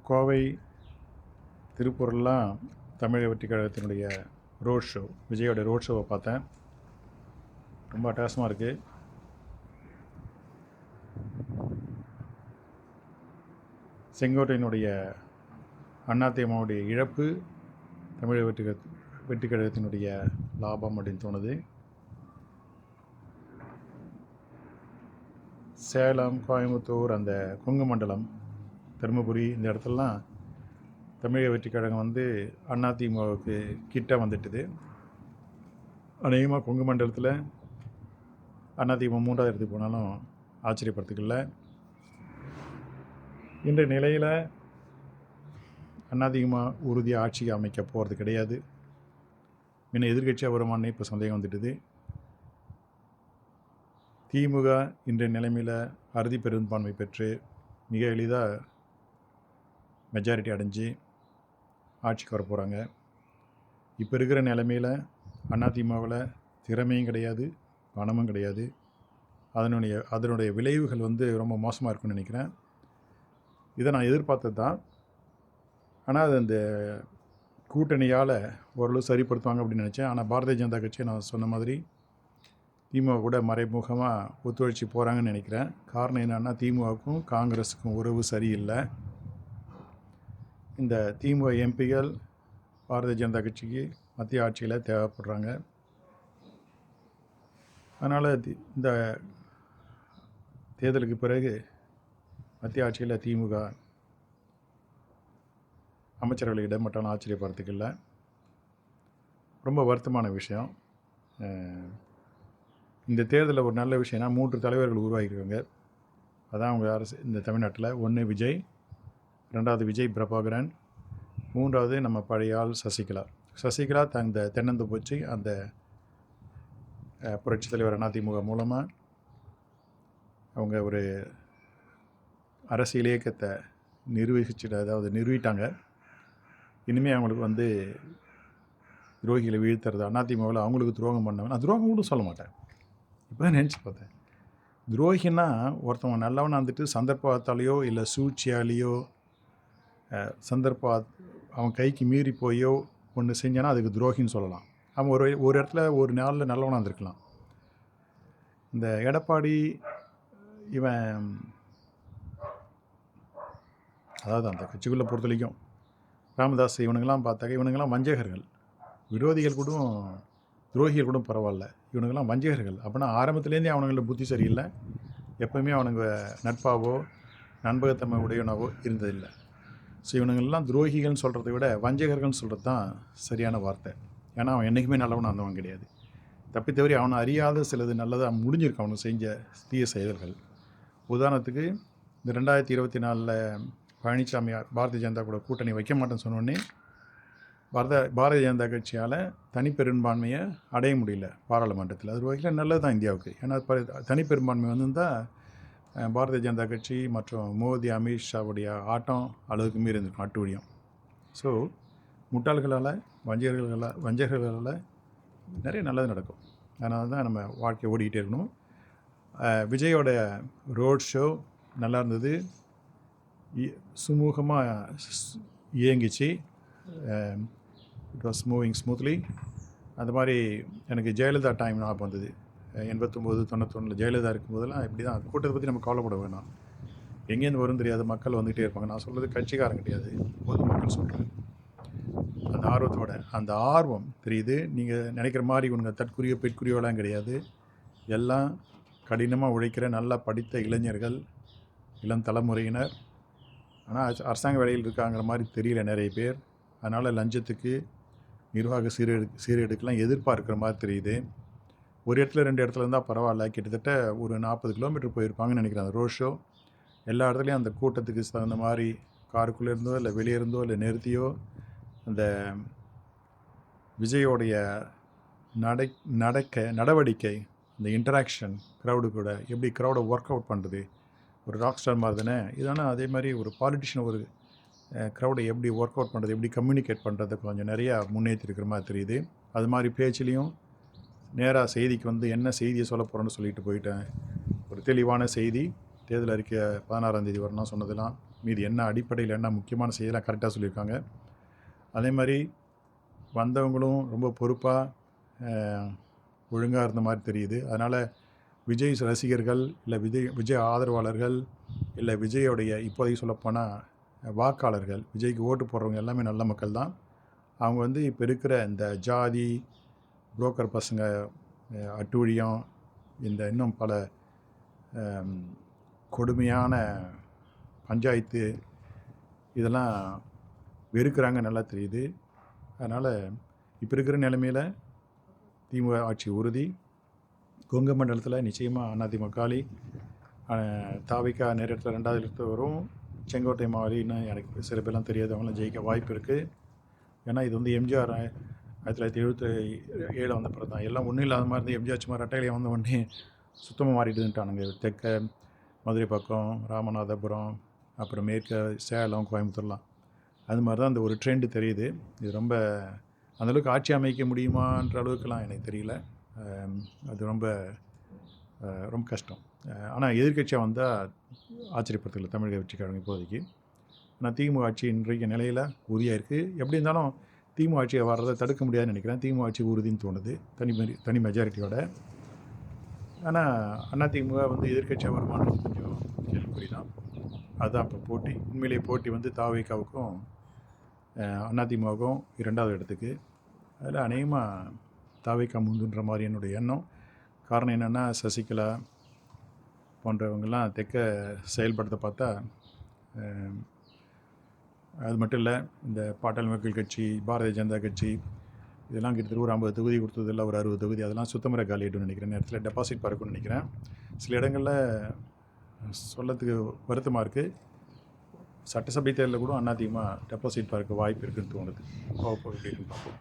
கோவை, திருப்பூர்லாம் தமிழக வெற்றி கழகத்தினுடைய ரோட் ஷோ, விஜயோட ரோட் ஷோவை பார்த்தேன். ரொம்ப அட்டகாசமாக இருக்குது. செங்கோட்டையினுடைய அதிமுகவுடைய இழப்பு தமிழக வெற்றி கழகத்தினுடைய லாபம் அப்படின்னு தோணுது. சேலம், கோயம்புத்தூர், அந்த கொங்கு மண்டலம், தருமபுரி, இந்த இடத்துலலாம் தமிழக வெற்றி கழகம் அதிமுகவுக்கு கிட்ட வந்துட்டுது. அநேகமாக கொங்கு மண்டலத்தில் அதிமுக 3வது இடத்துக்கு போனாலும் ஆச்சரியப்படுறதுக்கு இல்லை. இன்றைய நிலையில் அதிமுக உறுதியாக ஆட்சிக்கு அமைக்க போகிறது கிடையாது. முன்ன எதிர்கட்சியாக வருமானே இப்போ சந்தேகம் வந்துட்டுது. திமுக இன்றைய நிலைமையில் அறுதி பெரும்பான்மை பெற்று மிக எளிதாக மெஜாரிட்டி அடைஞ்சு ஆட்சிக்கு வர போகிறாங்க. இப்போ இருக்கிற நிலைமையில் அதிமுகவில் திறமையும் கிடையாது, பணமும் கிடையாது. அதனுடைய விளைவுகள் ரொம்ப மோசமாக இருக்குன்னு நினைக்கிறேன். இதை நான் எதிர்பார்த்தது தான். ஆனால் அது அந்த கூட்டணியால் ஓரளவு சரிப்படுத்துவாங்க அப்படின்னு நினச்சேன். ஆனால் பாரதிய ஜனதா கட்சி நான் சொன்ன மாதிரி திமுக கூட மறைமுகமாக ஒத்துழைச்சி போகிறாங்கன்னு நினைக்கிறேன். காரணம் என்னென்னா, திமுகவுக்கும் காங்கிரஸுக்கும் உறவு சரியில்லை. இந்த திமுக எம்பிகள் பாரதிய ஜனதா கட்சிக்கு மத்திய ஆட்சியில் தேவைப்படுறாங்க. அதனால் இந்த தேர்தலுக்கு பிறகு மத்திய ஆட்சியில் திமுக அமைச்சர்களை இடமட்டாலும் ஆச்சரியப்படுறதுக்கு இல்லை. ரொம்ப வருத்தமான விஷயம். இந்த தேர்தலில் ஒரு நல்ல விஷயம்னா 3 தலைவர்கள் உருவாகியிருக்காங்க. அதான் அவங்க அரசு இந்த தமிழ்நாட்டில். 1 விஜய், 2வது விஜய் பிரபாகரன், 3வது நம்ம பழைய ஆள் சசிகலா. சசிகலா அந்த தென்னந்தோப்பு அந்த புரட்சி தலைவர் அதிமுக மூலமாக அவங்க ஒரு அரசியல் இயக்கத்தை நிறுவிட்டாங்க. இனிமேல் அவங்களுக்கு துரோகிகளை வீழ்த்துறது, அதிமுகவில் அவங்களுக்கு துரோகம் பண்ணவன். நான் துரோகம் கூட சொல்ல மாட்டேன். இப்போ தான் நினச்சி பார்த்தேன். துரோகின்னா ஒருத்தவங்க நல்லவனாக சந்தர்ப்பத்தாலேயோ இல்லை சூழ்ச்சியாலேயோ அவன் கைக்கு மீறி போயோ ஒன்று செஞ்சானா அதுக்கு துரோகின்னு சொல்லலாம். அவன் ஒரு இடத்துல ஒரு நாளில் நல்லவனாக இருந்திருக்கலாம். இந்த எடப்பாடி இவன், அதாவது அந்த கட்சிக்குள்ளே பொறுத்த வரைக்கும் ராமதாஸ் இவனுங்கெல்லாம் பார்த்தாக்க இவனுங்கெல்லாம் வஞ்சகர்கள். விரோதிகள் கூட, துரோகிகள் கூட பரவாயில்ல, இவனுங்கெல்லாம் வஞ்சகர்கள். அப்படின்னா ஆரம்பத்துலேருந்தே அவனுங்கள புத்தி சரியில்லை. எப்போவுமே அவனுங்க நட்பாவோ நண்பகத்தன்மை உடையவனாவோ இருந்ததில்லை. ஸோ இவனுங்கள்லாம் துரோகிகள்னு சொல்கிறத விட வஞ்சகர்கள்னு சொல்கிறது தான் சரியான வார்த்தை. ஏன்னா அவன் என்றைக்குமே நல்லவனாக இருந்தவன் கிடையாது. தப்பி தவறி அவனை அறியாத சிலது நல்லதாக முடிஞ்சிருக்கு அவனுக்கு செஞ்ச தீய செயல்கள். உதாரணத்துக்கு இந்த 2024 பழனிசாமி பாரதிய ஜனதா கூட கூட்டணி வைக்க மாட்டேன்னு சொன்னோடனே பாரதிய ஜனதா கட்சியால் தனிப்பெரும்பான்மையை அடைய முடியல பாராளுமன்றத்தில். அது வகையில் நல்லது தான் இந்தியாவுக்கு. ஏன்னா தனிப்பெரும்பான்மை வந்திருந்தால் பாரதிய ஜனதா கட்சி மற்றும் மோடி, அமித்ஷாவுடைய ஆட்டம் அளவுக்கு மீறி இருந்திருக்கும், அட்டுழியம். ஸோ முட்டாள்களால், வஞ்சகர்களால் நிறைய நல்லது நடக்கும். அதனால தான் நம்ம வாழ்க்கையை ஓடிக்கிட்டே இருக்கணும். விஜயோட ரோட் ஷோ நல்லா இருந்தது, சுமூகமாக இயங்கிச்சு. It was moving smoothly. அந்த மாதிரி எனக்கு ஜெயலலிதா டைம் ஞாபகம் வந்தது. 89, 91 ஜெயலலிதா இருக்கும்போதெல்லாம் இப்படி தான். கூட்டத்தை பற்றி நம்ம கவலைப்பட வேணாம். எங்கேருந்து வரும் தெரியாது, மக்கள் வந்துகிட்டே இருப்பாங்க. நான் சொல்கிறது கட்சிக்காரன் கிடையாது, பொதுமக்கள் சொல்கிறேன். அந்த ஆர்வத்தோட, அந்த ஆர்வம் தெரியுது. நீங்கள் நினைக்கிற மாதிரி இவனுங்க தற்குறியோ பெட்குறியோலாம் கிடையாது. எல்லாம் கடினமாக உழைக்கிற நல்லா படித்த இளைஞர்கள், இளம் தலைமுறையினர். ஆனால் அரசாங்க வேலையில் இருக்காங்கிற மாதிரி தெரியல நிறைய பேர். அதனால் லஞ்சத்துக்கு, நிர்வாக சீரழிவுக்கெல்லாம் எதிர்பார்க்குற மாதிரி தெரியுது. ஒரு இடத்துல 2 இடத்துல இருந்தால் பரவாயில்ல. கிட்டத்தட்ட ஒரு 40 கிலோமீட்டர் போயிருப்பாங்கன்னு நினைக்கிறேன் அந்த ரோட் ஷோ. எல்லா இடத்துலையும் அந்த கூட்டத்துக்கு தகுந்த மாதிரி காருக்குள்ளே இருந்தோ இல்லை வெளியே இருந்தோ இல்லை நிறுத்தியோ அந்த விஜயோடைய நடவடிக்கை, அந்த இன்டராக்ஷன் க்ரௌடு கூட எப்படி க்ரௌடை ஒர்க் அவுட் பண்ணுறது, ஒரு ராக் ஸ்டார் மாதிரி தானே இதானே. அதே மாதிரி ஒரு பாலிட்டிஷியன் ஒரு க்ரௌடை எப்படி ஒர்க் அவுட் பண்ணுறது, எப்படி கம்யூனிகேட் பண்ணுறது கொஞ்சம் நிறையா முன்னேற்றிருக்கிற மாதிரி தெரியுது. அது மாதிரி பேச்சிலையும் நேராக செய்திக்கு என்ன செய்தியை சொல்ல போகிறோன்னு சொல்லிட்டு போயிட்டேன். ஒரு தெளிவான செய்தி, தேர்தல் அறிக்கை 16ஆம் தேதி வரணும் சொன்னதெல்லாம் மீதி என்ன அடிப்படையில் என்ன முக்கியமான செய்தியெல்லாம் கரெக்டாக சொல்லியிருக்காங்க. அதே மாதிரி வந்தவங்களும் ரொம்ப பொறுப்பாக ஒழுங்காக இருந்த மாதிரி தெரியுது. அதனால் விஜய் ரசிகர்கள் இல்லை விஜய் ஆதரவாளர்கள் இல்லை விஜயோடைய இப்போதைக்கு சொல்லப்போனால் வாக்காளர்கள், விஜய்க்கு ஓட்டு போடுறவங்க எல்லாமே நல்ல மக்கள் தான். அவங்க வந்து இப்போ இருக்கிற இந்த ஜாதி, புரோக்கர் பசங்க, அட்டூழியம், இந்த இன்னும் பல கொடுமையான பஞ்சாயத்து இதெல்லாம் வெறுக்கிறாங்க, நல்லா தெரியுது. அதனால் இப்போ இருக்கிற நிலைமையில் திமுக ஆட்சி உறுதி. கொங்கு மண்டலத்தில் நிச்சயமாக அதிமுக தாவிக்கா நேரத்தில் 2வது இடத்துல வரும். செங்கோட்டை மாவட்டம்னு எனக்கு சில பேர்லாம் தெரியாது, அவங்களாம் ஜெயிக்க வாய்ப்பு இருக்குது. ஏன்னா இது வந்து எம்ஜிஆர் 1977 வந்த பிறகு தான் எல்லாம் ஒன்றும் இல்லாத மாதிரி இருந்து எம்ஜிஆர் சும்மா ரெட்டையிலே வந்த உடனே சுத்தமாக மாறிட்டுன்ட்டானுங்க. தெற்க மதுரை பக்கம், ராமநாதபுரம், அப்புறம் மேற்க சேலம், கோயம்புத்தூர்லாம் அது மாதிரி தான் அந்த ஒரு ட்ரெண்டு தெரியுது. இது ரொம்ப அந்தளவுக்கு ஆட்சி அமைக்க முடியுமான்ற அளவுக்குலாம் எனக்கு தெரியல. அது ரொம்ப ரொம்ப கஷ்டம். ஆனால் எதிர்க்கட்சியாக வந்தால் ஆச்சரியப்படுத்தல தமிழக வெற்றிக் கழகம் இப்போதைக்கு. ஆனால் திமுக ஆட்சி இன்றைய நிலையில் உறுதியாக இருக்குது. எப்படி இருந்தாலும் திமுக ஆட்சியை வர்றதை தடுக்க முடியாதுன்னு நினைக்கிறேன். திமுக ஆட்சி உறுதின்னு தோணுது தனி மெஜாரிட்டியோட. ஆனால் அதிமுக வந்து எதிர்க்கட்சியாக வருமானது கொஞ்சம் கேள்விக்குறி தான். அதுதான் இப்போ போட்டி. உண்மையிலேயே போட்டி வந்து தாவேக்காவுக்கும் அதிமுகவுக்கும் 2வது இடத்துக்கு. அதில் அநேகமாக தாவேக்கா முந்துன்ற மாதிரி என்னுடைய எண்ணம். காரணம் என்னென்னா, சசிகலா போன்றவங்கெல்லாம் தெற்க செயல்படுத்த பார்த்தா, அது மட்டும் இல்லை, இந்த பாட்டாளி மக்கள் கட்சி, பாரதிய ஜனதா கட்சி இதெல்லாம் கிட்டத்தட்ட ஒரு 50 தொகுதி கொடுத்ததில்ல, ஒரு 60 தொகுதி அதெல்லாம் சுத்தமுறை காலியாகிடும்னு நினைக்கிறேன். நேரத்தில் டெபாசிட் பறக்கும்னு நினைக்கிறேன். சில இடங்களில் சொல்லத்துக்கு வருத்தமாக இருக்குது. சட்டசபை தேர்தலில் கூட அதிகமாக டெபாசிட் பறக்க வாய்ப்பு இருக்குதுன்னு தோணுது. போக எப்படி இருக்குன்னு பார்ப்போம்.